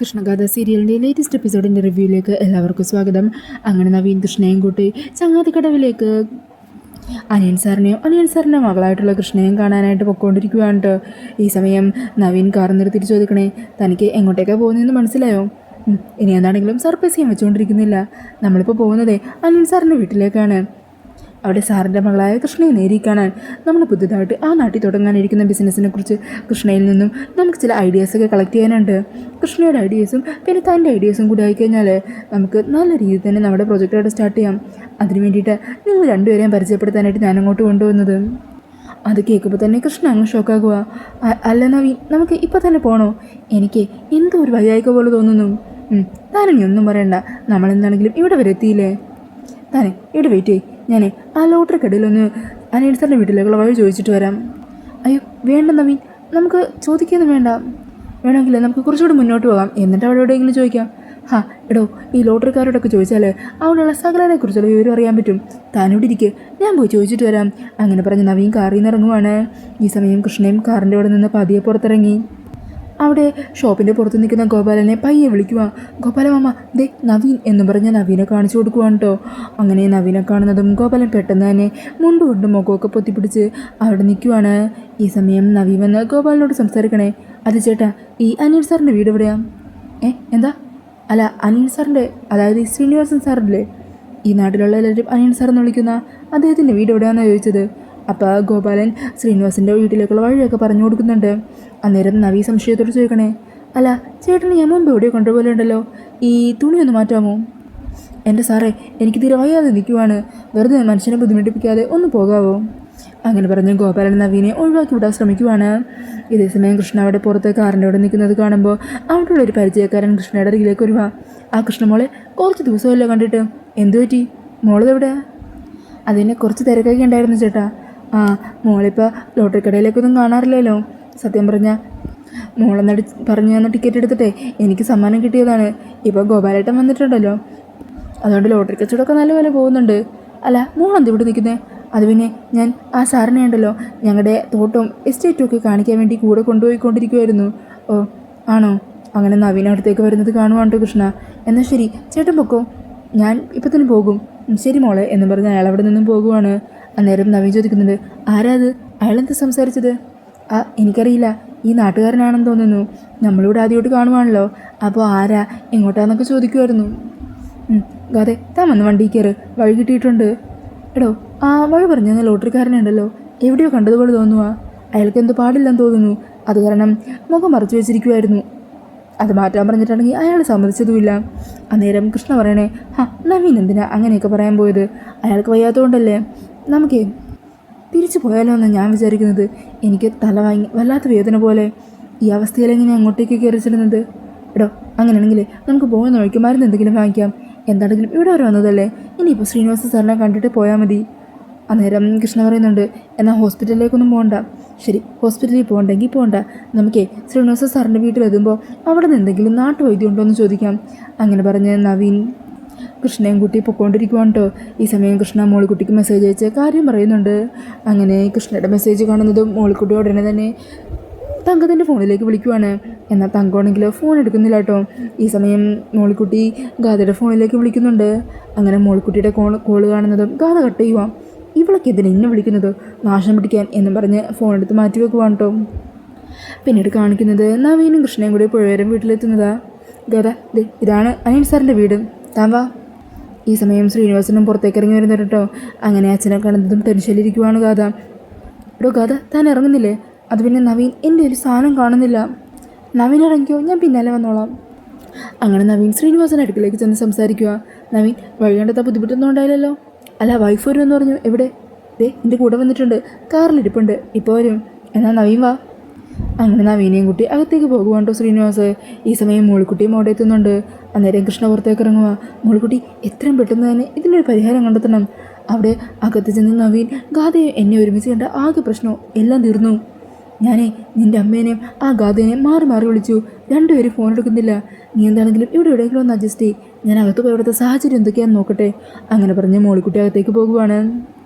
കൃഷ്ണഗാഥ സീരിയലിൻ്റെ ലേറ്റസ്റ്റ് എപ്പിസോഡിൻ്റെ റിവ്യൂയിലേക്ക് എല്ലാവർക്കും സ്വാഗതം. അങ്ങനെ നവീൻ കൃഷ്ണയും കൂട്ടി ചങ്ങാതിക്കടവിലേക്ക് അനിയൻ സാറിൻ്റെ മകളായിട്ടുള്ള കൃഷ്ണയും കാണാനായിട്ട് പൊയ്ക്കൊണ്ടിരിക്കുകയാണ് കേട്ടോ. ഈ സമയം നവീൻ കാർ നിർത്തിയിട്ട് ചോദിക്കണേ, തനിക്ക് എങ്ങോട്ടേക്കാണ് പോകുന്നതെന്ന് മനസ്സിലായോ? ഇനി എന്താണെങ്കിലും സർപ്രൈസ് ചെയ്യാൻ വെച്ചുകൊണ്ടിരിക്കുന്നില്ല. നമ്മളിപ്പോൾ പോകുന്നതേ അനിയൻ സാറിൻ്റെ വീട്ടിലേക്കാണ്. അവിടെ സാറിൻ്റെ മകളായ കൃഷ്ണയെ നേരിൽ കാണാൻ. നമ്മൾ പുതുതായിട്ട് ആ നാട്ടിൽ തുടങ്ങാനിരിക്കുന്ന ബിസിനസ്സിനെ കുറിച്ച് കൃഷ്ണയിൽ നിന്നും നമുക്ക് ചില ഐഡിയാസൊക്കെ കളക്ട് ചെയ്യാനുണ്ട്. കൃഷ്ണയുടെ ഐഡിയാസും പിന്നെ തൻ്റെ ഐഡിയാസും കൂടി ആയിക്കഴിഞ്ഞാൽ നമുക്ക് നല്ല രീതിയിൽ തന്നെ നമ്മുടെ പ്രൊജക്റ്റായിട്ട് സ്റ്റാർട്ട് ചെയ്യാം. അതിന് വേണ്ടിയിട്ട് നിങ്ങൾ രണ്ടുപേരെയും പരിചയപ്പെടുത്താനായിട്ട് ഞാൻ അങ്ങോട്ട് കൊണ്ടുവന്നത്. അത് കേൾക്കുമ്പോൾ തന്നെ കൃഷ്ണ അങ്ങ് ഷോക്കാകുക. അല്ല നവീൻ, നമുക്ക് ഇപ്പം തന്നെ പോകണോ? എനിക്ക് എന്തോ ഒരു വയ്യായിക പോലെ തോന്നുന്നു. താനിനി ഒന്നും പറയണ്ട, നമ്മളെന്താണെങ്കിലും ഇവിടെ വരെ എത്തിയില്ലേ. താനെ ഇവിടെ വെയിറ്റ് ചെയ്യ്, ഞാൻ ആ ലോട്ടറി കടയിലൊന്ന് അനിയൻ സാറിൻ്റെ വീട്ടിലേക്കുള്ള വഴി ചോദിച്ചിട്ട് വരാം. അയ്യോ വേണ്ട നവീൻ, നമുക്ക് ചോദിക്കൊന്നും വേണ്ട. വേണമെങ്കിൽ നമുക്ക് കുറച്ചുകൂടി മുന്നോട്ട് പോകാം, എന്നിട്ട് അവിടെ എവിടെയെങ്കിലും ചോദിക്കാം. എടോ, ഈ ലോട്ടറിക്കാരോടൊക്കെ ചോദിച്ചാൽ അവിടെയുള്ള സകലരെക്കുറിച്ചുള്ള വിവരം അറിയാൻ പറ്റും. താനോട് ഇരിക്കുക, ഞാൻ പോയി ചോദിച്ചിട്ട് വരാം. അങ്ങനെ പറഞ്ഞ് നവീൻ കാറിൽ നിന്ന് ഇറങ്ങുവാണ്. ഈ സമയം കൃഷ്ണയും കാറിൻ്റെ അവിടെ നിന്ന് പതിയെ പുറത്തിറങ്ങി. അവിടെ ഷോപ്പിൻ്റെ പുറത്ത് നിൽക്കുന്ന ഗോപാലനെ പയ്യെ വിളിക്കുക. ഗോപാല മാമ, ദേ നവീൻ എന്ന് പറഞ്ഞ് നവീനെ കാണിച്ചു കൊടുക്കുവാണ് കേട്ടോ. അങ്ങനെ നവീനെ കാണുന്നതും ഗോപാലൻ പെട്ടെന്ന് തന്നെ മുണ്ടുകൊണ്ട് മുഖമൊക്കെ പൊത്തിപ്പിടിച്ച് അവിടെ നിൽക്കുവാണ്. ഈ സമയം നവീൻ വന്ന് ഗോപാലനോട് സംസാരിക്കണേ. അത് ചേട്ടാ, ഈ അനിൽ സാറിൻ്റെ വീട് എവിടെയാ? എന്താ? അല്ല, അനിൽ സാറിൻ്റെ, അതായത് ശ്രീനിവാസൻ സാറില്ലേ, ഈ നാട്ടിലുള്ള എല്ലാവരും അനിൽ സാറെന്ന് വിളിക്കുന്ന അദ്ദേഹത്തിൻ്റെ വീട് എവിടെയാണെന്നാണ് ചോദിച്ചത്. അപ്പോൾ ഗോപാലൻ ശ്രീനിവാസിൻ്റെ വീട്ടിലേക്കുള്ള വഴിയൊക്കെ പറഞ്ഞു കൊടുക്കുന്നുണ്ട്. അന്നേരം നവീ സംശയത്തോട് ചോദിക്കണേ, അല്ല ചേട്ടന് ഞാൻ മുമ്പ് എവിടെയോ കൊണ്ടുപോലെ ഉണ്ടല്ലോ, ഈ തുണിയൊന്ന് മാറ്റാമോ? എൻ്റെ സാറേ, എനിക്ക് തീരെ വയ്യാതെ നിൽക്കുവാണ്, വെറുതെ മനുഷ്യനെ ബുദ്ധിമുട്ടിപ്പിക്കാതെ ഒന്ന് പോകാവോ? അങ്ങനെ പറഞ്ഞ് ഗോപാലൻ നവീനെ ഒഴിവാക്കി വിടാൻ ശ്രമിക്കുവാണ്. ഇതേസമയം കൃഷ്ണ അവിടെ പുറത്ത് കാറിൻ്റെ അവിടെ നിൽക്കുന്നത് കാണുമ്പോൾ അവിടെയുള്ള ഒരു പരിചയക്കാരൻ കൃഷ്ണയുടെ അരികിലേക്ക് വരുവാ. ആ കൃഷ്ണമോളെ കുറച്ച് ദിവസമല്ലോ കണ്ടിട്ട്, എന്തു പറ്റി? മോളെവിടെ? അതിനെ കുറച്ച് തിരക്കൊക്കെ ഉണ്ടായിരുന്നു ചേട്ടാ. മോളിപ്പോൾ ലോട്ടറി കടയിലേക്കൊന്നും കാണാറില്ലല്ലോ. സത്യം പറഞ്ഞാൽ മോളെന്നടി പറഞ്ഞു തന്ന ടിക്കറ്റ് എടുത്തിട്ടേ എനിക്ക് സമ്മാനം കിട്ടിയതാണ്. ഇപ്പോൾ ഗോപാലേട്ടൻ വന്നിട്ടുണ്ടല്ലോ, അതുകൊണ്ട് ലോട്ടറി കച്ചവടമൊക്കെ നല്ലപോലെ പോകുന്നുണ്ട്. അല്ല, മോളെന്ത് ഇവിടെ നിൽക്കുന്നത്? അത് പിന്നെ ഞാൻ ആ സാറിനെ ഉണ്ടല്ലോ ഞങ്ങളുടെ തോട്ടവും എസ്റ്റേറ്റും ഒക്കെ കാണിക്കാൻ വേണ്ടി കൂടെ കൊണ്ടുപോയിക്കൊണ്ടിരിക്കുമായിരുന്നു. ഓ ആണോ? അങ്ങനെ നവീൻ അടുത്തേക്ക് വരുന്നത് കാണുവാണ്ടോ കൃഷ്ണ. എന്നാൽ ശരി ചേട്ടൻ പൊക്കോ, ഞാൻ ഇപ്പം തന്നെ പോകും. ശരി മോളെ എന്ന് പറഞ്ഞ് അയാൾ അവിടെ നിന്നും പോകുവാണ്. അന്നേരം നവീൻ ചോദിക്കുന്നുണ്ട്, ആരാ അത്? അയാളെന്താ സംസാരിച്ചത്? എനിക്കറിയില്ല, ഈ നാട്ടുകാരനാണെന്ന് തോന്നുന്നു. നമ്മളിവിടെ ആദ്യമായിട്ട് കാണുവാണല്ലോ, അപ്പോൾ ആരാ എങ്ങോട്ടാന്നൊക്കെ ചോദിക്കുമായിരുന്നു. ഗാതെ താൻ വന്ന് വണ്ടി കയറ്, വഴി കിട്ടിയിട്ടുണ്ട്. എടോ, ആ വഴി പറഞ്ഞു തന്ന ലോട്ടറിക്കാരനുണ്ടല്ലോ, എവിടെയോ കണ്ടതുപോലെ തോന്നുക. അയാൾക്ക് എന്തോ പാടില്ലെന്ന് തോന്നുന്നു, അത് കാരണം മുഖം മറച്ചു വെച്ചിരിക്കുമായിരുന്നു. അത് മാറ്റാൻ പറഞ്ഞിട്ടാണെങ്കിൽ അയാൾ സമ്മതിച്ചതുമില്ല. അന്നേരം കൃഷ്ണ പറയണേ, നവീൻ എന്തിനാ അങ്ങനെയൊക്കെ പറയാൻ പോയത്? അയാൾക്ക് വയ്യാത്തതുകൊണ്ടല്ലേ. നമുക്ക് തിരിച്ചു പോയാലോ എന്നാണ് ഞാൻ വിചാരിക്കുന്നത്. എനിക്ക് തല വാങ്ങി വല്ലാത്ത വേദന പോലെ. ഈ അവസ്ഥയിലെങ്ങനെ അങ്ങോട്ടേക്ക് കയറിച്ചിടുന്നത്? എടോ, അങ്ങനെയാണെങ്കിൽ നമുക്ക് പോകുന്ന വഴിക്ക് മരുന്ന് എന്തെങ്കിലും വാങ്ങിക്കാം. എന്താണെങ്കിലും ഇവിടെ വരെ വന്നതല്ലേ, ഇനിയിപ്പോൾ ശ്രീനിവാസ സാറിനെ കണ്ടിട്ട് പോയാൽ മതി. അന്നേരം കൃഷ്ണ പറയുന്നുണ്ട്, എന്നാൽ ഹോസ്പിറ്റലിലേക്കൊന്നും പോകണ്ട. ശരി, ഹോസ്പിറ്റലിൽ പോകണ്ടെങ്കിൽ പോകണ്ട, നമുക്കേ ശ്രീനിവാസ സാറിൻ്റെ വീട്ടിലെത്തുമ്പോൾ അവിടെ നിന്ന് എന്തെങ്കിലും നാട്ടുവൈദ്യം ഉണ്ടോ എന്ന് ചോദിക്കാം. അങ്ങനെ പറഞ്ഞ് നവീൻ കൃഷ്ണയും കുട്ടി പൊയ്ക്കൊണ്ടിരിക്കുവാണ് കേട്ടോ. ഈ സമയം കൃഷ്ണ മോളിക്കുട്ടിക്ക് മെസ്സേജ് അയച്ച് കാര്യം പറയുന്നുണ്ട്. അങ്ങനെ കൃഷ്ണയുടെ മെസ്സേജ് കാണുന്നതും മോളിക്കുട്ടി ഉടനെ തന്നെ തങ്കത്തിൻ്റെ ഫോണിലേക്ക് വിളിക്കുവാണ്. എന്നാൽ തങ്കമാണെങ്കിലോ ഫോൺ എടുക്കുന്നില്ല കേട്ടോ. ഈ സമയം മോളിക്കുട്ടി ഗാഥയുടെ ഫോണിലേക്ക് വിളിക്കുന്നുണ്ട്. അങ്ങനെ മോളിക്കുട്ടിയുടെ കോള് കാണുന്നതും ഗാഥ കട്ട് ചെയ്യുവാം. ഇവളൊക്കെ എന്തിനാ എന്നെ വിളിക്കുന്നത്, നാശം പിടിക്കാൻ എന്നും പറഞ്ഞ് ഫോൺ എടുത്ത് മാറ്റി വെക്കുവാണ് കേട്ടോ. പിന്നീട് കാണിക്കുന്നത് നവീനും കൃഷ്ണയും കൂടി പുഴവരം വീട്ടിലെത്തുന്നതാ. ഗാഥ, ഇതാണ് അനിൽ സാറിൻ്റെ വീട്, താൻ വാ. ഈ സമയം ശ്രീനിവാസനും പുറത്തേക്ക് ഇറങ്ങി വരുന്നുണ്ട് കേട്ടോ. അങ്ങനെ അച്ഛനെ കാണുന്നതും ടെൻഷനിലിരിക്കുവാണ് ഗാഥ. എടോ ഗാഥ, താൻ ഇറങ്ങുന്നില്ലേ? അത് പിന്നെ നവീൻ, എൻ്റെ ഒരു സാധനം കാണുന്നില്ല. നവീൻ ഇറങ്ങിക്കോ, ഞാൻ പിന്നാലെ വന്നോളാം. അങ്ങനെ നവീൻ ശ്രീനിവാസൻ്റെ അടുക്കിലേക്ക് ചെന്ന് സംസാരിക്കുക. നവീൻ, വഴി കണ്ടെത്താൻ ബുദ്ധിമുട്ടൊന്നും ഉണ്ടായില്ലല്ലോ? അല്ല, വൈഫ് വരുമെന്ന് പറഞ്ഞു. എവിടെ? എൻ്റെ കൂടെ വന്നിട്ടുണ്ട്, കാറിലിരിപ്പുണ്ട്, ഇപ്പോൾ വരും. എന്നാൽ നവീൻ വാ. അങ്ങനെ നവീനെയും കുട്ടി അകത്തേക്ക് പോകുവാണ്ടോ ശ്രീനിവാസ്. ഈ സമയം മോളിക്കുട്ടിയും അവിടെ എത്തുന്നുണ്ട്. അന്നേരം കൃഷ്ണ പുറത്തേക്ക് ഇറങ്ങുക. മോളിക്കുട്ടി, എത്രയും പെട്ടെന്ന് തന്നെ ഇതിനൊരു പരിഹാരം കണ്ടെത്തണം. അവിടെ അകത്ത് ചെന്ന് നവീൻ ഗാഥയെ എന്നെ ഒരുമിച്ച് കണ്ട ആകെ പ്രശ്നവും എല്ലാം തീർന്നു. ഞാനേ നിൻ്റെ അമ്മേനെയും ആ ഗാഥേനെയും മാറി മാറി വിളിച്ചു, രണ്ടുപേരും ഫോൺ എടുക്കുന്നില്ല. നീ എന്താണെങ്കിലും ഇവിടെ എവിടെയെങ്കിലും ഒന്ന് അഡ്ജസ്റ്റ് ചെയ്യ്, ഞാൻ അകത്ത് പോയി ഇവിടുത്തെ സാഹചര്യം എന്തൊക്കെയാണെന്ന് നോക്കട്ടെ. അങ്ങനെ പറഞ്ഞ് മോളിക്കുട്ടി അകത്തേക്ക് പോകുവാണ്.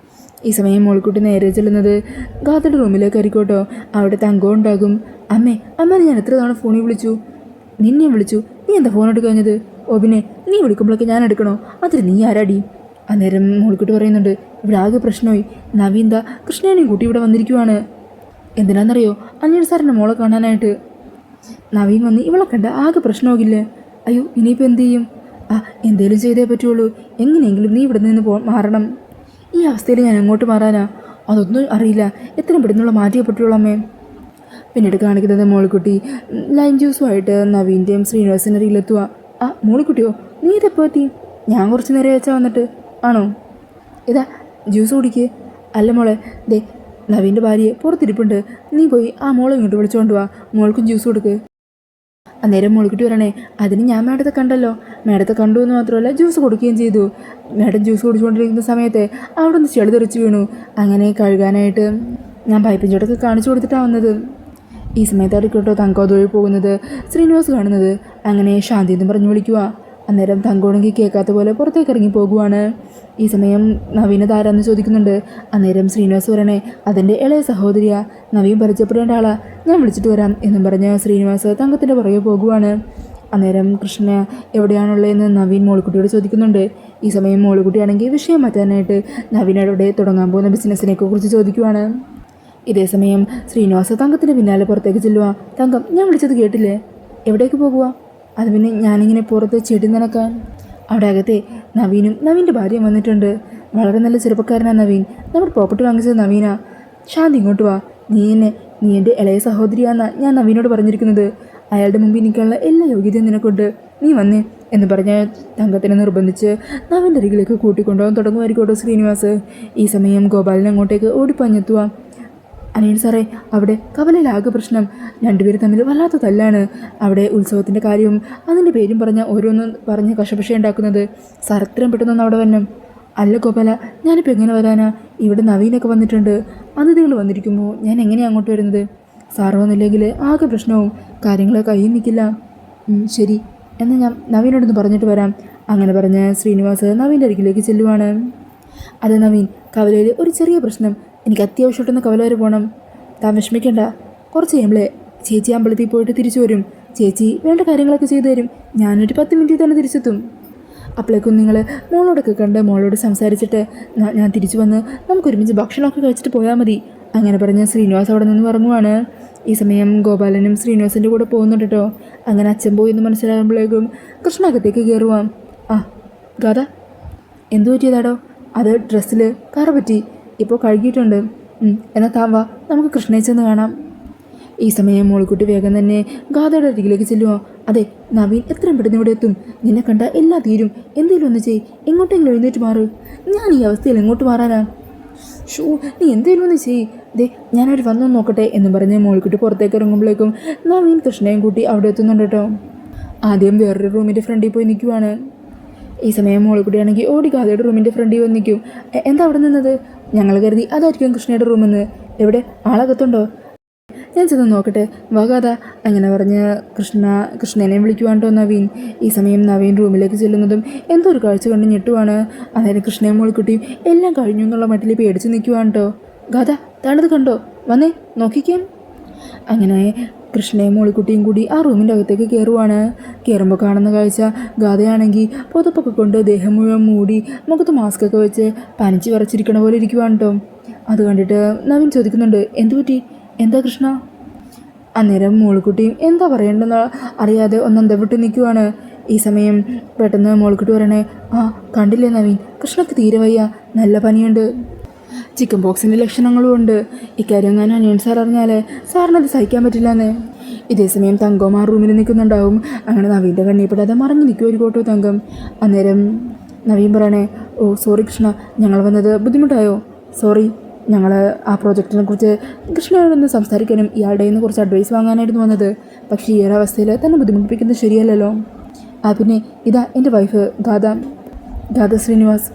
ഈ സമയം മോളിക്കുട്ടി നേരെ ചെല്ലുന്നത് ഗാഥയുടെ റൂമിലേക്ക് ആയിരിക്കോട്ടോ. അവിടെ തങ്കം ഉണ്ടാകും. അമ്മ ഞാൻ എത്ര തവണ ഫോണിൽ വിളിച്ചു, നിന്നെ വിളിച്ചു, നീ എന്താ ഫോൺ എടുക്കാഞ്ഞത്? ഓ പിന്നെ നീ വിളിക്കുമ്പോഴൊക്കെ ഞാൻ എടുക്കണോ? അതിന് നീ ആരാടി? അന്നേരം മോളിക്കുട്ടി പറയുന്നുണ്ട്, ഇവിടെ ആകെ പ്രശ്നമായി. നവീൻ ദാ കൃഷ്ണേനെയും കൂട്ടി ഇവിടെ വന്നിരിക്കുവാണ്. എന്തിനാണെന്നറിയോ? അനിയൻ സാറിൻ്റെ മോളെ കാണാനായിട്ട്. നവീൻ വന്ന് ഇവളെ കണ്ട ആകെ പ്രശ്നമാകില്ലേ? അയ്യോ ഇനിയിപ്പോൾ എന്ത് ചെയ്യും? എന്തേലും ചെയ്തേ പറ്റുള്ളൂ. എങ്ങനെയെങ്കിലും നീ ഇവിടെ നിന്ന് മാറണം. ഈ അവസ്ഥയിൽ ഞാൻ എങ്ങോട്ട് മാറാനാ? അതൊന്നും അറിയില്ല. എത്രയും പെട്ടെന്നുള്ള മാറ്റിയേ പറ്റുള്ളൂ അമ്മേ. പിന്നീട് കാണിക്കുന്നത് മോളിക്കുട്ടി ലൈം ജ്യൂസുമായിട്ട് നവീൻ്റെയും ശ്രീനിവാസിൻ്റെ അരികിലെത്തുക. മോളിക്കുട്ടിയോ, നീ ഇതെപ്പോൾ എത്തി? ഞാൻ കുറച്ച് നേരം വെച്ചാൽ വന്നിട്ട്. ആണോ? ഇതാ ജ്യൂസ് കുടിക്ക്. അല്ല മോളെ, ദേ നവീൻ്റെ ഭാര്യയെ പുറത്തിരിപ്പുണ്ട്. നീ പോയി ആ മോളെ ഇങ്ങോട്ട് വിളിച്ചുകൊണ്ട് വാ, മോൾക്കും ജ്യൂസ് കൊടുക്ക്. അന്നേരം മോളിക്കുട്ടി വരണേ, അതിന് ഞാൻ മേഡത്തെ കണ്ടല്ലോ. മേഡത്തെ കണ്ടു എന്ന് മാത്രമല്ല ജ്യൂസ് കൊടുക്കുകയും ചെയ്തു. മേഡം ജ്യൂസ് കുടിച്ചുകൊണ്ടിരിക്കുന്ന സമയത്ത് അവിടെ നിന്ന് ചെളി തെറിച്ച് വീണു. അങ്ങനെ കഴുകാനായിട്ട് ഞാൻ പൈപ്പിൻ ചോട്ടൊക്കെ കാണിച്ചു കൊടുത്തിട്ടാണ് വന്നത്. ഈ സമയത്തായിരിക്കും കേട്ടോ തങ്കം അതുവഴി പോകുന്നത് ശ്രീനിവാസ് കാണുന്നത്. അങ്ങനെ ശാന്തി എന്ന് പറഞ്ഞു വിളിക്കുക. അന്നേരം തങ്കോണെങ്കിൽ കേൾക്കാത്ത പോലെ പുറത്തേക്ക് ഇറങ്ങി പോകുവാണ്. ഈ സമയം നവീനെ താരാന്ന് ചോദിക്കുന്നുണ്ട്. അന്നേരം ശ്രീനിവാസ് പറയണേ, അതിൻ്റെ ഇളയ സഹോദരിയാ, നവീൻ പരിചയപ്പെടേണ്ട ആളാ, ഞാൻ വിളിച്ചിട്ട് വരാം എന്നും പറഞ്ഞ് ശ്രീനിവാസ് തങ്കത്തിൻ്റെ പുറകെ പോകുവാണ്. അന്നേരം കൃഷ്ണ എവിടെയാണുള്ളതെന്ന് നവീൻ മോളിക്കുട്ടിയോട് ചോദിക്കുന്നുണ്ട്. ഈ സമയം മോളിക്കുട്ടിയാണെങ്കിൽ വിഷയം മാറ്റാനായിട്ട് നവീനോടെ തുടങ്ങാൻ പോകുന്ന ബിസിനസ്സിനെയൊക്കെ കുറിച്ച് ചോദിക്കുവാണ്. ഇതേ സമയം ശ്രീനിവാസ് തങ്കത്തിൻ്റെ പിന്നാലെ പുറത്തേക്ക് ചെല്ലുക. തങ്കം, ഞാൻ വിളിച്ചത് കേട്ടില്ലേ? എവിടേക്ക് പോകുക? അത് പിന്നെ ഞാനിങ്ങനെ പുറത്ത് ചെടി നനക്കാൻ. അവിടെ അകത്തെ നവീനും നവീൻ്റെ ഭാര്യയും വന്നിട്ടുണ്ട്. വളരെ നല്ല ചെറുപ്പക്കാരനാണ് നവീൻ. നമ്മുടെ പ്രോപ്പർട്ടി വാങ്ങിച്ചത് നവീനാ. ശാന്തി ഇങ്ങോട്ട് വാ. നീ എൻ്റെ ഇളയ സഹോദരിയാന്നാണ് ഞാൻ നവീനോട് പറഞ്ഞിരിക്കുന്നത്. അയാളുടെ മുമ്പിൽ നിൽക്കാനുള്ള എല്ലാ യോഗ്യതയും നിനക്കുണ്ട്. നീ വന്നേ എന്ന് പറഞ്ഞ് തങ്കത്തിനെ നിർബന്ധിച്ച് നവീൻ്റെ അരികിലേക്ക് കൂട്ടിക്കൊണ്ടുപോകാൻ തുടങ്ങുമായിരിക്കോട്ടോ ശ്രീനിവാസ്. ഈ സമയം ഗോപാലൻ അങ്ങോട്ടേക്ക് ഓടിപ്പാഞ്ഞെത്തുക. അനിയൻ സാറേ, അവിടെ കവലയിലാകെ പ്രശ്നം. രണ്ടുപേരും തമ്മിൽ വല്ലാത്ത തല്ലാണ്. അവിടെ ഉത്സവത്തിൻ്റെ കാര്യവും അതിൻ്റെ പേരും പറഞ്ഞാൽ ഓരോന്നും പറഞ്ഞ് കശപശ ഉണ്ടാക്കുന്നത്. സാർ എത്രയും പെട്ടെന്നൊന്നും അവിടെ വരണം. അല്ല ഗോപാല, ഞാനിപ്പോൾ എങ്ങനെ വരാനാ? ഇവിടെ നവീനൊക്കെ വന്നിട്ടുണ്ട്. അതിഥികൾ വന്നിരിക്കുമ്പോൾ ഞാൻ എങ്ങനെയാണ് അങ്ങോട്ട് വരുന്നത്? സാറ് വന്നില്ലെങ്കിൽ ആകെ പ്രശ്നവും, കാര്യങ്ങൾ കയ്യിൽ നിൽക്കില്ല. ശരി, എന്നാൽ ഞാൻ നവീനോടൊന്ന് പറഞ്ഞിട്ട് വരാം. അങ്ങനെ പറഞ്ഞ് ശ്രീനിവാസ് നവീൻ്റെ അരികിലേക്ക് ചെല്ലുവാണ്. അത് നവീൻ, കവലയിൽ ഒരു ചെറിയ പ്രശ്നം. എനിക്ക് അത്യാവശ്യമായിട്ടൊന്ന് കവല വരെ പോകണം. താൻ വിഷമിക്കണ്ട. കുറച്ച് കഴിയുമ്പോഴേ ചേച്ചി അമ്പലത്തിൽ പോയിട്ട് തിരിച്ചു വരും. ചേച്ചി വേണ്ട കാര്യങ്ങളൊക്കെ ചെയ്തു തരും. ഞാനൊരു 10 മിനിറ്റിൽ തന്നെ തിരിച്ചെത്തും. അപ്പോഴേക്കും നിങ്ങൾ മോളോടൊക്കെ കണ്ട് മോളോട് സംസാരിച്ചിട്ട് ഞാൻ തിരിച്ചു വന്ന് നമുക്കൊരുമിച്ച് ഭക്ഷണമൊക്കെ കഴിച്ചിട്ട് പോയാൽ മതി. അങ്ങനെ പറഞ്ഞ് ശ്രീനിവാസ് അവിടെ നിന്ന് ഇറങ്ങുവാണ്. ഈ സമയം ഗോപാലനും ശ്രീനിവാസിൻ്റെ കൂടെ പോകുന്നുണ്ട് കേട്ടോ. അങ്ങനെ അച്ഛൻ പോയി എന്ന് മനസ്സിലാകുമ്പോഴേക്കും കൃഷ്ണ അകത്തേക്ക് കയറുവാം. ഗാഥ, എന്തു പറ്റിയതാടോ? അത് ഡ്രസ്സിൽ കറ പറ്റി. ഇപ്പോൾ കഴുകിയിട്ടുണ്ട്. എന്നാൽ താൻ വാ, നമുക്ക് കൃഷ്ണയെ ചെന്ന് കാണാം. ഈ സമയം മോളിക്കുട്ടി വേഗം തന്നെ ഗാഥയുടെ അരികിലേക്ക് ചെല്ലുമോ. അതെ, നവീൻ എത്രയും പെട്ടെന്ന് ഇവിടെ എത്തും. നിന്നെ കണ്ട എല്ലാം തീരും. എന്തെങ്കിലും ഒന്ന് ചെയ്. എങ്ങോട്ടെങ്കിലും എഴുന്നേറ്റ് മാറ്. ഞാൻ ഈ അവസ്ഥയിൽ എങ്ങോട്ട് മാറാനാ? നീ എന്തെങ്കിലും ഒന്ന് ചെയ്. ദേ ഞാനവർ വന്നു നോക്കട്ടെ എന്ന് പറഞ്ഞ് മോളിക്കുട്ടി പുറത്തേക്ക് ഇറങ്ങുമ്പോഴേക്കും നവീൻ കൃഷ്ണയും കൂട്ടി അവിടെ എത്തുന്നുണ്ട് കേട്ടോ. ആദ്യം വേറൊരു റൂമിൻ്റെ ഫ്രണ്ടിൽ പോയി നിൽക്കുവാണ്. ഈ സമയം മോളിക്കുട്ടിയാണെങ്കിൽ ഓടി ഗാഥയുടെ റൂമിൻ്റെ ഫ്രണ്ടിൽ വന്ന് നിൽക്കും. എന്താ അവിടെ നിന്നത്? ഞങ്ങൾ കരുതി അതായിരിക്കും കൃഷ്ണയുടെ റൂമെന്ന്. എവിടെ? ആളകത്തുണ്ടോ? ഞാൻ ചെന്ന് നോക്കട്ടെ, വാ ഗാഥ. അങ്ങനെ പറഞ്ഞ് കൃഷ്ണനെ വിളിക്കുവാണ്ടോ നവീൻ. ഈ സമയം നവീൻ റൂമിലേക്ക് ചെല്ലുന്നതും എന്തോ ഒരു കാഴ്ച കണ്ട് ഞെട്ടുവാണ്. അതായത് കൃഷ്ണയും മോളിക്കുട്ടിയും എല്ലാം കഴിഞ്ഞു എന്നുള്ള മട്ടിൽ പേടിച്ച് നിൽക്കുവാണ്ടോ. ഗാഥ, താണത് കണ്ടോ? വന്നേ നോക്കിക്കാൻ. അങ്ങനെ കൃഷ്ണയും മോളിക്കുട്ടിയും കൂടി ആ റൂമിൻ്റെ അകത്തേക്ക് കയറുവാണ്. കയറുമ്പോൾ കാണുന്ന കാഴ്ച ഗാഥയാണെങ്കിൽ പുതപ്പൊക്കെ കൊണ്ട് ദേഹം മുഴുവൻ മൂടി മുഖത്ത് മാസ്കൊക്കെ വെച്ച് പനിച്ച് വിറച്ചിരിക്കണ പോലെ ഇരിക്കുവാണ് കേട്ടോ. അത് കണ്ടിട്ട് നവീൻ ചോദിക്കുന്നുണ്ട്, എന്തു പറ്റി? എന്താ കൃഷ്ണ? അന്നേരം മോളിക്കുട്ടിയും എന്താ പറയേണ്ടെന്ന് അറിയാതെ ഒന്നെന്താ വിട്ട് നിൽക്കുവാണ്. ഈ സമയം പെട്ടെന്ന് മോളിക്കുട്ടി പറയണേ, കണ്ടില്ലേ നവീൻ, കൃഷ്ണക്ക് തീരെ വയ്യ, നല്ല പനിയുണ്ട്, ചിക്കൻ പോക്സിൻ്റെ ലക്ഷണങ്ങളും ഉണ്ട്. ഇക്കാര്യം ഞാൻ അനിയൻ സാർ അറിഞ്ഞാൽ സാറിനത് സഹിക്കാൻ പറ്റില്ലെന്ന്. ഇതേ സമയം തങ്കവും ആ റൂമിൽ നിൽക്കുന്നുണ്ടാവും. അങ്ങനെ നവീൻ്റെ കണ്ണിപ്പെടാതെ മറഞ്ഞു നിൽക്കുമൊരു കോട്ടോ തങ്കം. അന്നേരം നവീൻ പറയണേ, സോറി കൃഷ്ണ, ഞങ്ങൾ വന്നത് ബുദ്ധിമുട്ടായോ? സോറി, ഞങ്ങൾ ആ പ്രോജക്റ്റിനെ കുറിച്ച് കൃഷ്ണയോടൊന്ന് സംസാരിക്കാനും ഇയാളുടെ നിന്ന് കുറച്ച് അഡ്വൈസ് വാങ്ങാനായിരുന്നു വന്നത്. പക്ഷേ ഈ ഒരു അവസ്ഥയിൽ തന്നെ ബുദ്ധിമുട്ടിപ്പിക്കുന്നത് ശരിയല്ലല്ലോ. പിന്നെ ഇതാ എൻ്റെ വൈഫ് ഗാഥ ശ്രീനിവാസ്.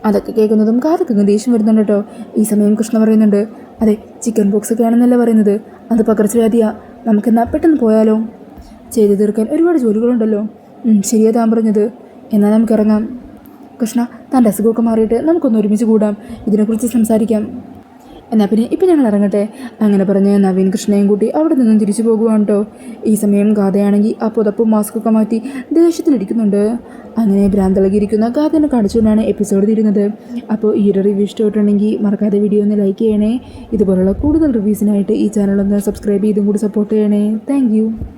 അതൊക്കെ കേൾക്കുന്നതും ഗാഥക്ക് ദേഷ്യം വരുന്നുണ്ട് കേട്ടോ. ഈ സമയം കൃഷ്ണ പറയുന്നുണ്ട്, അതെ, ചിക്കൻ പോക്സ് ഒക്കെ ആണെന്നല്ല പറയുന്നത്, അത് പകർച്ചവ്യാധിയാ. നമുക്കെന്നാ പെട്ടെന്ന് പോയാലോ? ചെയ്തു തീർക്കാൻ ഒരുപാട് ജോലികളുണ്ടല്ലോ. ശരിയാ താൻ പറഞ്ഞത്. എന്നാൽ നമുക്കിറങ്ങാം. കൃഷ്ണ, തൻ്റെ അസുഖമൊക്കെ മാറിയിട്ട് നമുക്കൊന്ന് ഒരുമിച്ച് കൂടാം, ഇതിനെക്കുറിച്ച് സംസാരിക്കാം. എന്നാൽ പിന്നെ ഇപ്പം ഞങ്ങൾ ഇറങ്ങട്ടെ. അങ്ങനെ പറഞ്ഞ് നവീൻ കൃഷ്ണയും കൂട്ടി അവിടെ നിന്നും തിരിച്ചു പോകുവാണ് കേട്ടോ. ഈ സമയം ഗാഥയാണെങ്കിൽ ആ പുതപ്പും മാസ്കൊക്കെ മാറ്റി ദേഷ്യത്തിലിരിക്കുന്നുണ്ട്. അങ്ങനെ ഭ്രാന്തളകിയിരിക്കുന്ന ഗാഥനെ കാണിച്ചുകൊണ്ടാണ് എപ്പിസോഡ് തീരുന്നത്. അപ്പോൾ ഈ ഒരു റിവ്യൂ ഇഷ്ടപ്പെട്ടുണ്ടെങ്കിൽ മറക്കാതെ വീഡിയോ ഒന്ന് ലൈക്ക് ചെയ്യണേ. ഇതുപോലുള്ള കൂടുതൽ റിവ്യൂസിനായിട്ട് ഈ ചാനൽ ഒന്ന് സബ്സ്ക്രൈബ് ചെയ്തും കൂടി സപ്പോർട്ട് ചെയ്യണേ. താങ്ക്